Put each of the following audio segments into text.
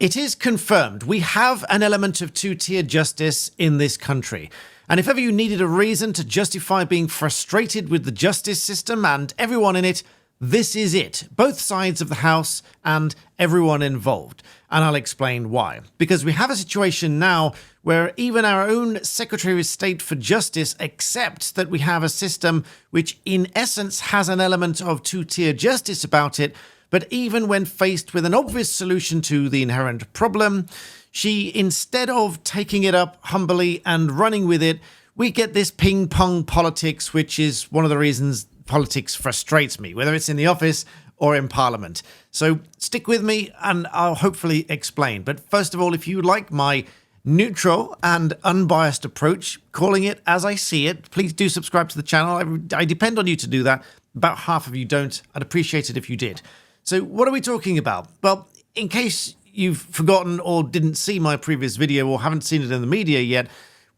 It is confirmed we have an element of two-tier justice in this country. And if ever you needed a reason to justify being frustrated with the justice system and everyone in it, this is it. Both sides of the House and everyone involved. And I'll explain why. Because we have a situation now where even our own Secretary of State for Justice accepts that we have a system which in essence has an element of two-tier justice about it. But even when faced with an obvious solution to the inherent problem, she, instead of taking it up humbly and running with it, we get this ping-pong politics, which is one of the reasons politics frustrates me, whether it's in the office or in Parliament. So stick with me and I'll hopefully explain. But first of all, if you like my neutral and unbiased approach, calling it as I see it, please do subscribe to the channel. I depend on you to do that. About half of you don't. I'd appreciate it if you did. So what are we talking about? Well, in case you've forgotten or didn't see my previous video or haven't seen it in the media yet,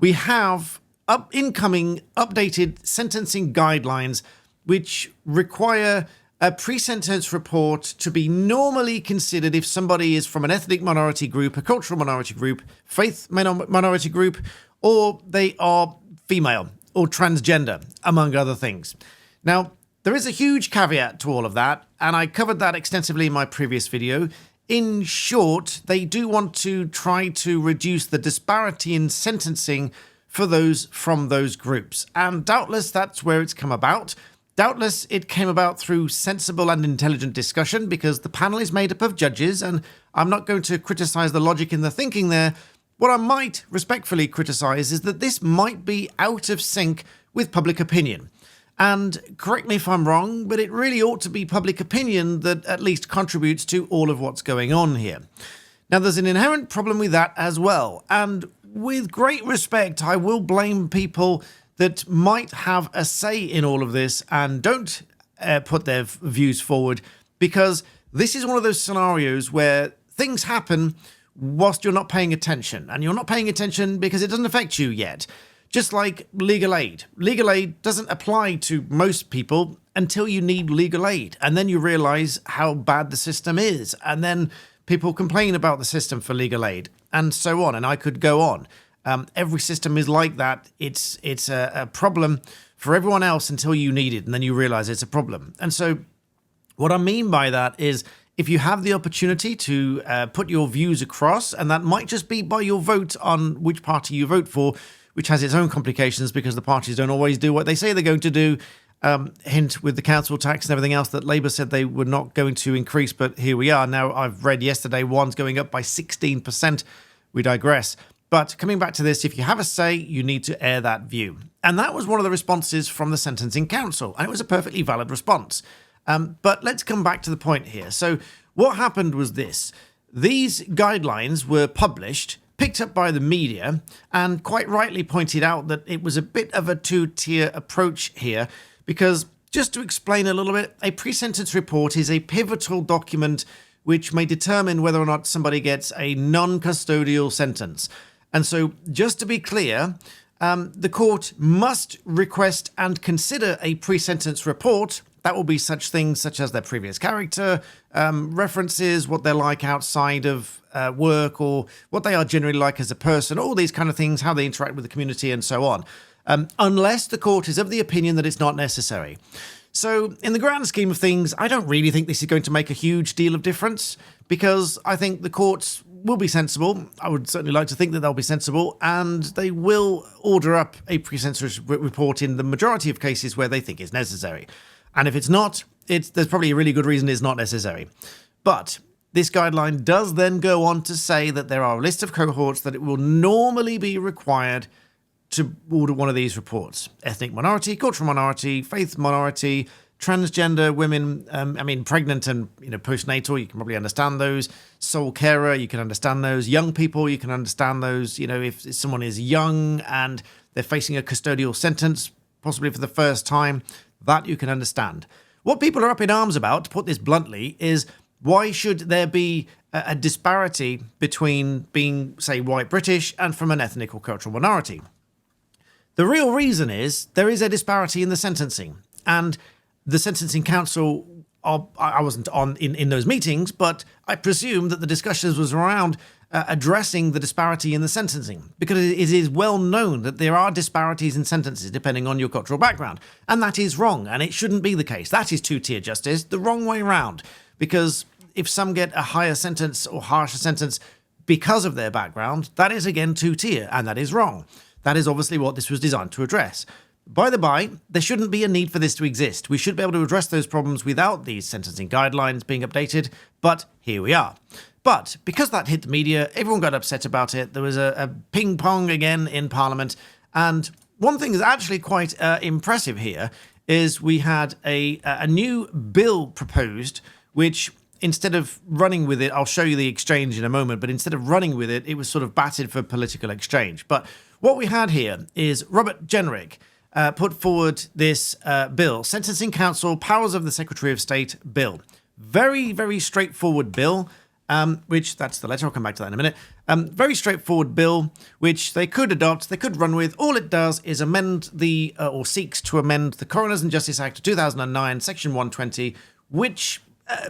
we have incoming updated sentencing guidelines which require a pre-sentence report to be normally considered if somebody is from an ethnic minority group, a cultural minority group, faith minority group, or they are female or transgender, among other things. Now, there is a huge caveat to all of that, and I covered that extensively in my previous video. In short, they do want to try to reduce the disparity in sentencing for those from those groups. And doubtless that's where it's come about. Doubtless it came about through sensible and intelligent discussion because the panel is made up of judges, and I'm not going to criticize the logic in the thinking there. What I might respectfully criticize is that this might be out of sync with public opinion. And correct me if I'm wrong, but it really ought to be public opinion that at least contributes to all of what's going on here. Now, there's an inherent problem with that as well. And with great respect, I will blame people that might have a say in all of this and don't put their views forward, because this is one of those scenarios where things happen whilst you're not paying attention. And you're not paying attention because it doesn't affect you yet. Just like legal aid. Legal aid doesn't apply to most people until you need legal aid. And then you realize how bad the system is. And then people complain about the system for legal aid and so on. And I could go on. Every system is like that. It's a problem for everyone else until you need it. And then you realize it's a problem. And so what I mean by that is if you have the opportunity to put your views across, and that might just be by your vote on which party you vote for, which has its own complications because the parties don't always do what they say they're going to do. Hint with the council tax and everything else that Labour said they were not going to increase, but here we are. Now, I've read yesterday one's going up by 16%. We digress. But coming back to this, if you have a say, you need to air that view. And that was one of the responses from the Sentencing Council, and it was a perfectly valid response. But let's come back to the point here. So what happened was this. These guidelines were published, picked up by the media, and quite rightly pointed out that it was a bit of a two-tier approach here, because just to explain a little bit, a pre-sentence report is a pivotal document which may determine whether or not somebody gets a non-custodial sentence. And so just to be clear, the court must request and consider a pre-sentence report. That will be such things such as their previous character, references, what they're like outside of work, or what they are generally like as a person, all these kind of things, how they interact with the community and so on, unless the court is of the opinion that it's not necessary. So in the grand scheme of things, I don't really think this is going to make a huge deal of difference, because I think the courts will be sensible. I would certainly like to think that they'll be sensible, and they will order up a pre-sentence report in the majority of cases where they think it's necessary. And if it's not, there's probably a really good reason it's not necessary. But this guideline does then go on to say that there are a list of cohorts that it will normally be required to order one of these reports. Ethnic minority, cultural minority, faith minority, transgender women, pregnant and postnatal, you can probably understand those. Sole carer, you can understand those. Young people, you can understand those. If someone is young and they're facing a custodial sentence, possibly for the first time, that you can understand. What people are up in arms about, to put this bluntly, is why should there be a disparity between being, say, white British and from an ethnic or cultural minority? The real reason is there is a disparity in the sentencing, and the Sentencing Council I wasn't in those meetings, but I presume that the discussions was around addressing the disparity in the sentencing, because it is well known that there are disparities in sentences depending on your cultural background, and that is wrong, and it shouldn't be the case. That is two-tier justice, the wrong way round, because if some get a higher sentence or harsher sentence because of their background, that is again two-tier, and that is wrong. That is obviously what this was designed to address. By the by, there shouldn't be a need for this to exist. We should be able to address those problems without these sentencing guidelines being updated, but here we are. But because that hit the media, everyone got upset about it. There was a ping-pong again in Parliament, and one thing that's actually quite impressive here is we had a new bill proposed, which instead of running with it, I'll show you the exchange in a moment, but instead of running with it, it was sort of batted for political exchange. But what we had here is Robert Jenrick put forward this bill, Sentencing Council Powers of the Secretary of State Bill. Very, very straightforward bill, which, that's the letter, I'll come back to that in a minute. Very straightforward bill, which they could adopt, they could run with. All it does is amend or seeks to amend the Coroners and Justice Act of 2009, Section 120, which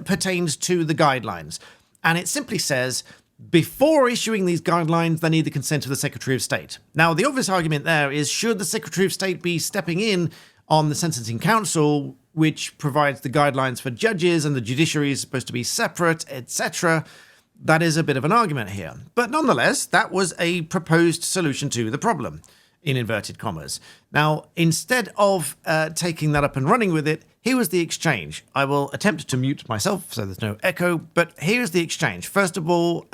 pertains to the guidelines. And it simply says, before issuing these guidelines, they need the consent of the Secretary of State. Now, the obvious argument there is, should the Secretary of State be stepping in on the Sentencing Council, which provides the guidelines for judges and the judiciary is supposed to be separate, etc.? That is a bit of an argument here. But nonetheless, that was a proposed solution to the problem, in inverted commas. Now, instead of taking that up and running with it, here was the exchange. I will attempt to mute myself so there's no echo, but here's the exchange. First of all,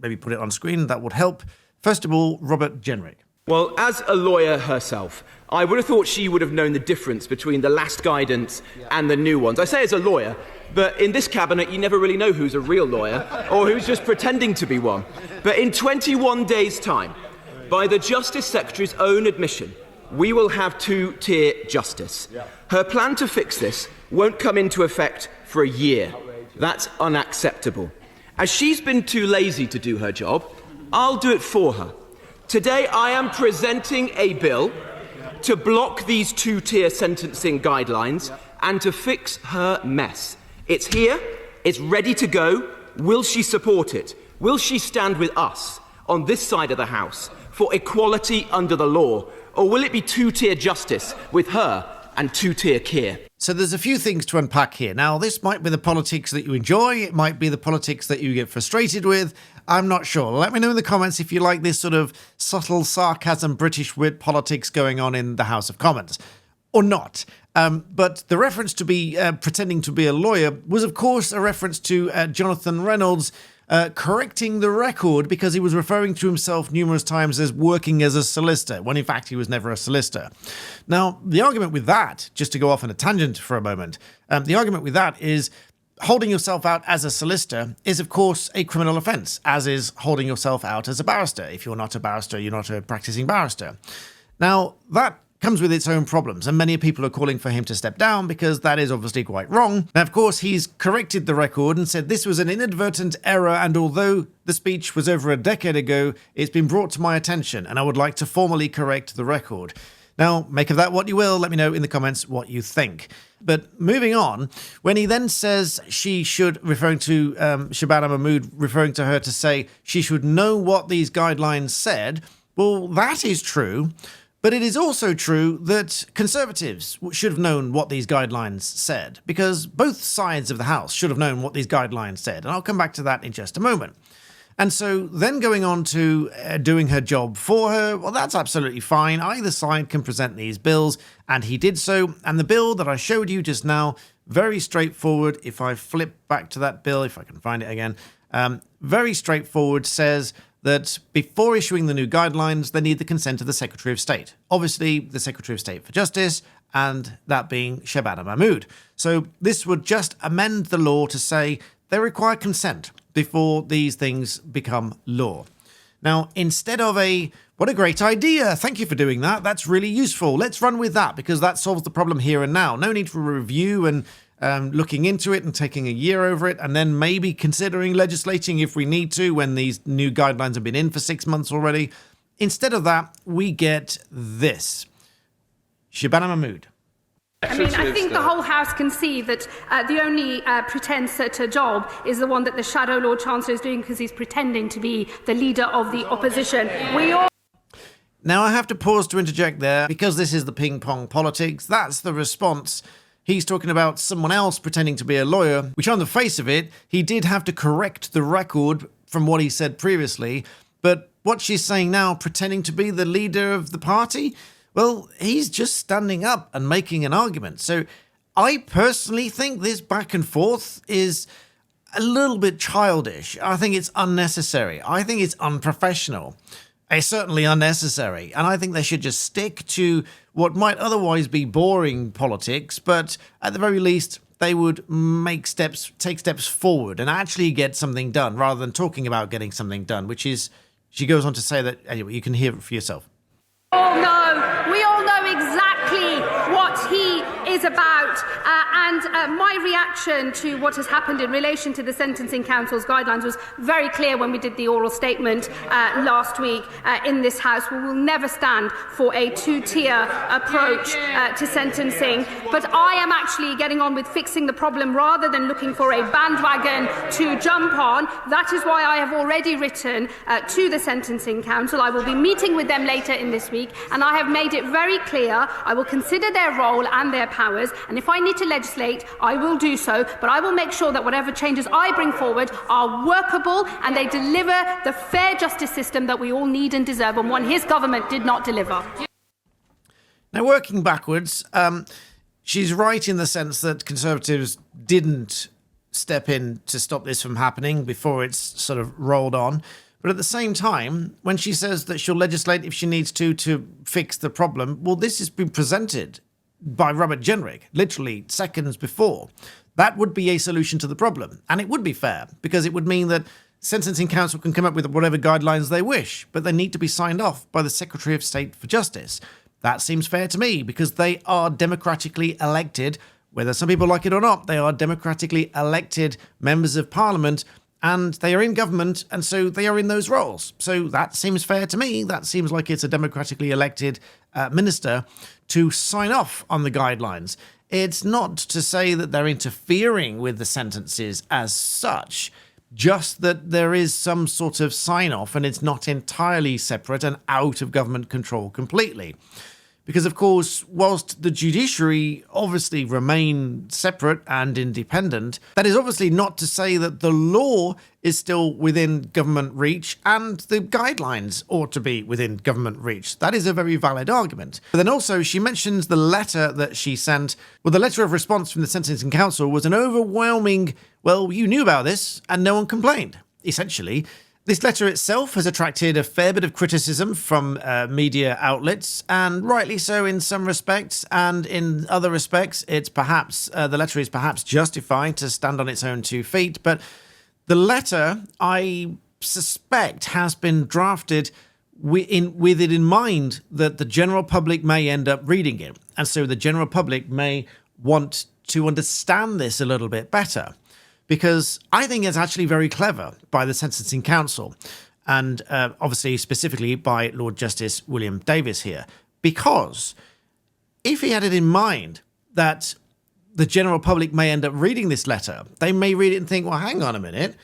maybe put it on screen, that would help. First of all, Robert Jenrick. Well, as a lawyer herself, I would have thought she would have known the difference between the last guidance and the new ones. I say as a lawyer, but in this cabinet you never really know who's a real lawyer or who's just pretending to be one. But in 21 days' time, by the Justice Secretary's own admission, we will have two-tier justice. Her plan to fix this won't come into effect for a year. That's unacceptable. As she's been too lazy to do her job, I'll do it for her. Today I am presenting a bill to block these two-tier sentencing guidelines and to fix her mess. It's here, it's ready to go. Will she support it? Will she stand with us on this side of the House for equality under the law? Or will it be two-tier justice with her and two-tier Keir? So there's a few things to unpack here. Now, this might be the politics that you enjoy. It might be the politics that you get frustrated with. I'm not sure. Let me know in the comments if you like this sort of subtle sarcasm, British wit politics going on in the House of Commons. Or not. But the reference to be pretending to be a lawyer was, of course, a reference to Jonathan Reynolds correcting the record because he was referring to himself numerous times as working as a solicitor, when in fact he was never a solicitor. Now, the argument with that, just to go off on a tangent for a moment, the argument with that is holding yourself out as a solicitor is, of course, a criminal offence, as is holding yourself out as a barrister. If you're not a barrister, you're not a practising barrister. Now, that comes with its own problems, and many people are calling for him to step down because that is obviously quite wrong. Now, of course, he's corrected the record and said this was an inadvertent error, and although the speech was over a decade ago, it's been brought to my attention, and I would like to formally correct the record. Now, make of that what you will. Let me know in the comments what you think. But moving on, when he then says she should, referring to Shabana Mahmood, referring to her to say she should know what these guidelines said, well, that is true. But it is also true that Conservatives should have known what these guidelines said, because both sides of the House should have known what these guidelines said, and I'll come back to that in just a moment. And so then going on to doing her job for her, well, that's absolutely fine. Either side can present these bills, and he did so. And the bill that I showed you just now, very straightforward. If I flip back to that bill, if I can find it again, very straightforward, says that before issuing the new guidelines, they need the consent of the Secretary of State. Obviously, the Secretary of State for Justice, and that being Shabana Mahmood. So this would just amend the law to say they require consent before these things become law. Now, instead of what a great idea, thank you for doing that, that's really useful, let's run with that because that solves the problem here and now. No need for a review and looking into it and taking a year over it, and then maybe considering legislating if we need to when these new guidelines have been in for 6 months already. Instead of that, we get this. Shabana Mahmood. I mean, I think the whole House can see that the only pretence-to job is the one that the Shadow Lord Chancellor is doing because he's pretending to be the leader of the opposition. Now, I have to pause to interject there because this is the ping-pong politics. That's the response. He's talking about someone else pretending to be a lawyer, which on the face of it, he did have to correct the record from what he said previously. But what she's saying now, pretending to be the leader of the party, well, he's just standing up and making an argument. So I personally think this back and forth is a little bit childish. I think it's unnecessary. I think it's unprofessional. It's certainly unnecessary. And I think they should just stick to what might otherwise be boring politics, but at the very least, they would take steps forward and actually get something done rather than talking about getting something done, which is, she goes on to say that, anyway, you can hear it for yourself. We all know exactly what he is about, and my reaction to what has happened in relation to the Sentencing Council's guidelines was very clear when we did the oral statement last week in this House. We will never stand for a two-tier approach to sentencing, but I am actually getting on with fixing the problem rather than looking for a bandwagon to jump on. That is why I have already written to the Sentencing Council. I will be meeting with them later in this week, and I have made it very clear I will consider their role and their powers, and if I need to legislate, I will do so, but I will make sure that whatever changes I bring forward are workable and they deliver the fair justice system that we all need and deserve, and one his government did not deliver. Now, working backwards, she's right in the sense that Conservatives didn't step in to stop this from happening before it's sort of rolled on. But at the same time, when she says that she'll legislate if she needs to fix the problem, well, this has been presented by Robert Jenrick, literally seconds before. That would be a solution to the problem. And it would be fair, because it would mean that Sentencing Council can come up with whatever guidelines they wish, but they need to be signed off by the Secretary of State for Justice. That seems fair to me, because they are democratically elected, whether some people like it or not, they are democratically elected members of Parliament, and they are in government, and so they are in those roles. So that seems fair to me. That seems like it's a democratically elected minister to sign off on the guidelines. It's not to say that they're interfering with the sentences as such, just that there is some sort of sign-off and it's not entirely separate and out of government control completely. Because, of course, whilst the judiciary obviously remain separate and independent, that is obviously not to say that the law is still within government reach and the guidelines ought to be within government reach. That is a very valid argument. But then also she mentions the letter that she sent. Well, the letter of response from the Sentencing Council was an overwhelming, well, you knew about this and no one complained, essentially. This letter itself has attracted a fair bit of criticism from media outlets, and rightly so in some respects, and in other respects, it's perhaps the letter is perhaps justified to stand on its own 2 feet. But the letter, I suspect, has been drafted with it in mind that the general public may end up reading it, and so the general public may want to understand this a little bit better. Because I think it's actually very clever by the Sentencing Council, and obviously specifically by Lord Justice William Davis here. Because if he had it in mind that the general public may end up reading this letter, they may read it and think, well, hang on a minute,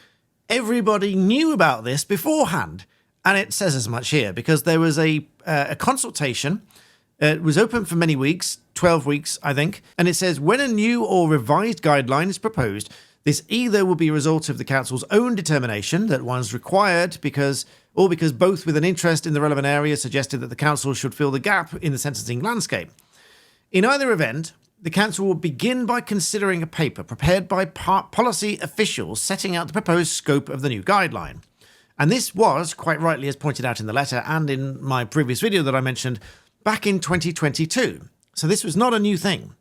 everybody knew about this beforehand. And it says as much here, because there was a consultation. It was open for many weeks, 12 weeks, I think. And it says, when a new or revised guideline is proposed, this either will be a result of the Council's own determination that one's required because both with an interest in the relevant area suggested that the Council should fill the gap in the sentencing landscape. In either event, the Council will begin by considering a paper prepared by policy officials setting out the proposed scope of the new guideline. And this was, quite rightly as pointed out in the letter and in my previous video that I mentioned, back in 2022. So this was not a new thing.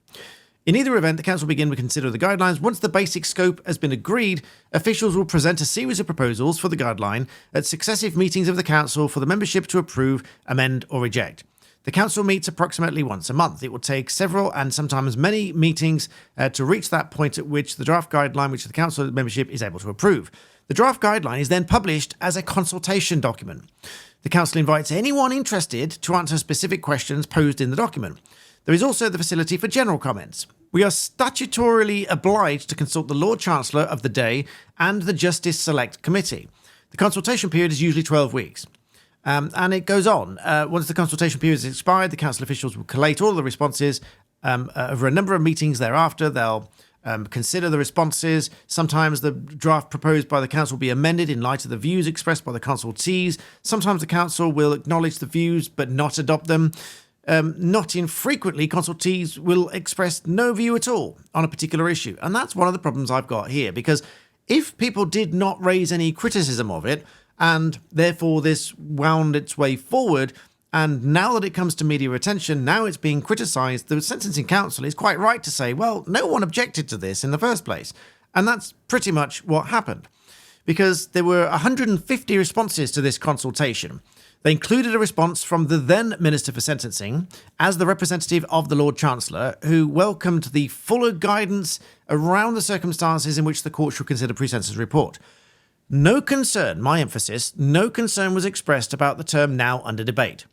In either event, the Council will begin to consider the guidelines. Once the basic scope has been agreed, officials will present a series of proposals for the guideline at successive meetings of the Council for the membership to approve, amend or reject. The Council meets approximately once a month. It will take several and sometimes many meetings to reach that point at which the draft guideline which the Council membership is able to approve. The draft guideline is then published as a consultation document. The Council invites anyone interested to answer specific questions posed in the document. The There is also the facility for general comments. We are statutorily obliged to consult the Lord Chancellor of the day and the Justice Select Committee. The consultation period is usually 12 weeks. And it goes on. Once the consultation period is expired, the council officials will collate all the responses over a number of meetings thereafter. They'll consider the responses. Sometimes the draft proposed by the council will be amended in light of the views expressed by the consultees. Sometimes the council will acknowledge the views but not adopt them. Not infrequently, consultees will express no view at all on a particular issue. And that's one of the problems I've got here, because if people did not raise any criticism of it, and therefore this wound its way forward, and now that it comes to media attention, now it's being criticised, the Sentencing Council is quite right to say, well, no one objected to this in the first place. And that's pretty much what happened, because there were 150 responses to this consultation. They included a response from the then Minister for Sentencing as the representative of the Lord Chancellor, who welcomed the fuller guidance around the circumstances in which the court should consider pre-sentence report. No concern, my emphasis, no concern was expressed about the term now under debate.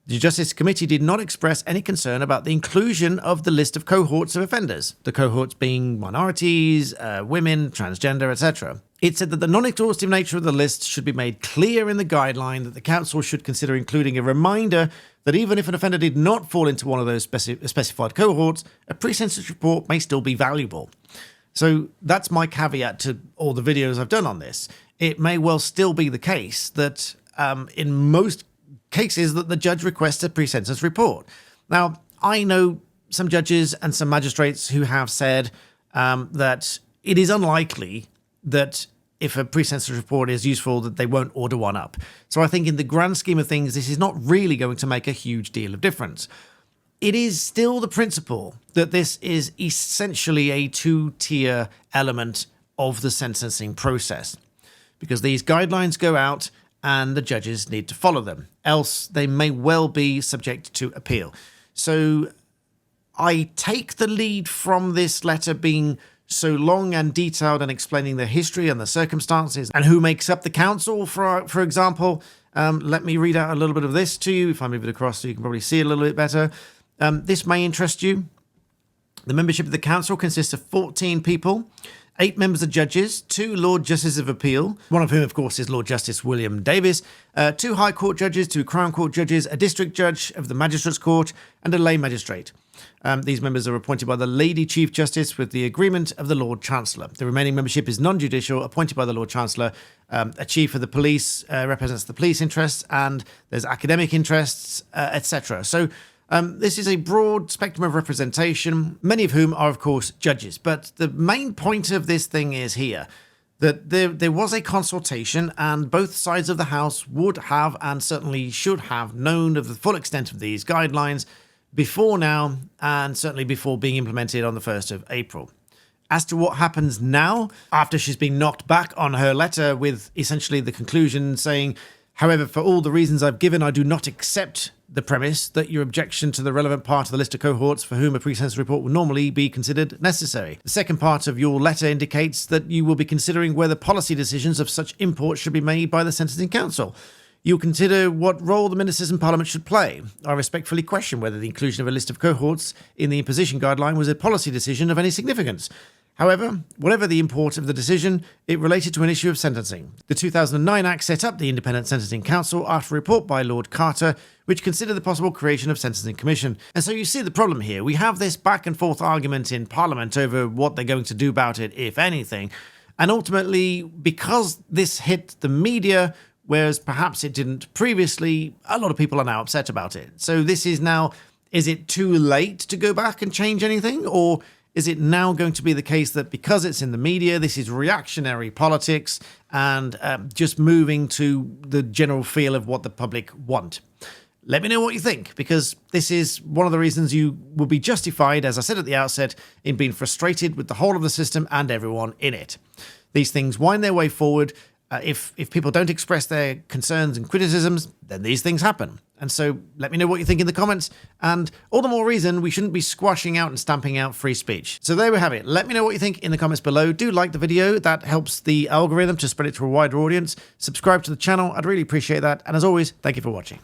The Justice Committee did not express any concern about the inclusion of the list of cohorts of offenders, the cohorts being minorities, women, transgender, etc. It said that the non-exhaustive nature of the list should be made clear in the guideline, that the council should consider including a reminder that even if an offender did not fall into one of those specified cohorts, a pre-sentence report may still be valuable. So that's my caveat to all the videos I've done on this. It may well still be the case that in most cases that the judge requests a pre-sentence report. Now, I know some judges and some magistrates who have said that it is unlikely that if a pre-sentence report is useful, that they won't order one up. So I think in the grand scheme of things, this is not really going to make a huge deal of difference. It is still the principle that this is essentially a two-tier element of the sentencing process, because these guidelines go out and the judges need to follow them, else they may well be subject to appeal. So I take the lead from this letter being so long and detailed and explaining the history and the circumstances and who makes up the council, for example. Let me read out a little bit of this to you. If I move it across so you can probably see it a little bit better. This may interest you. The membership of the council consists of 14 people, 8 members of judges, 2 Lord Justices of Appeal, one of whom, of course, is Lord Justice William Davis, 2 High Court judges, 2 Crown Court judges, a district judge of the Magistrates' Court, and a lay magistrate. These members are appointed by the Lady Chief Justice with the agreement of the Lord Chancellor. The remaining membership is non-judicial, appointed by the Lord Chancellor. A chief of the police represents the police interests, and there's academic interests, etc. So this is a broad spectrum of representation, many of whom are, of course, judges. But the main point of this thing is here, that there was a consultation, and both sides of the House would have, and certainly should have, known of the full extent of these guidelines before now, and certainly before being implemented on the 1st of April. As to what happens now, after she's been knocked back on her letter with essentially the conclusion saying, however, for all the reasons I've given, I do not accept the premise that your objection to the relevant part of the list of cohorts for whom a pre-sentence report would normally be considered necessary. The second part of your letter indicates that you will be considering whether policy decisions of such import should be made by the Sentencing Council. You'll consider what role the ministers in Parliament should play. I respectfully question whether the inclusion of a list of cohorts in the imposition guideline was a policy decision of any significance. However, whatever the import of the decision, it related to an issue of sentencing. The 2009 Act set up the Independent Sentencing Council after a report by Lord Carter, which considered the possible creation of Sentencing Commission. And so you see the problem here. We have this back and forth argument in Parliament over what they're going to do about it, if anything. And ultimately, because this hit the media, whereas perhaps it didn't previously, a lot of people are now upset about it. So this is now, is it too late to go back and change anything? Or is it now going to be the case that because it's in the media, this is reactionary politics and just moving to the general feel of what the public want? Let me know what you think, because this is one of the reasons you will be justified, as I said at the outset, in being frustrated with the whole of the system and everyone in it. These things wind their way forward. If people don't express their concerns and criticisms, then these things happen. And so let me know what you think in the comments, and all the more reason we shouldn't be squashing out and stamping out free speech. So there we have it. Let me know what you think in the comments below. Do like the video. That helps the algorithm to spread it to a wider audience. Subscribe to the channel. I'd really appreciate that. And as always, thank you for watching.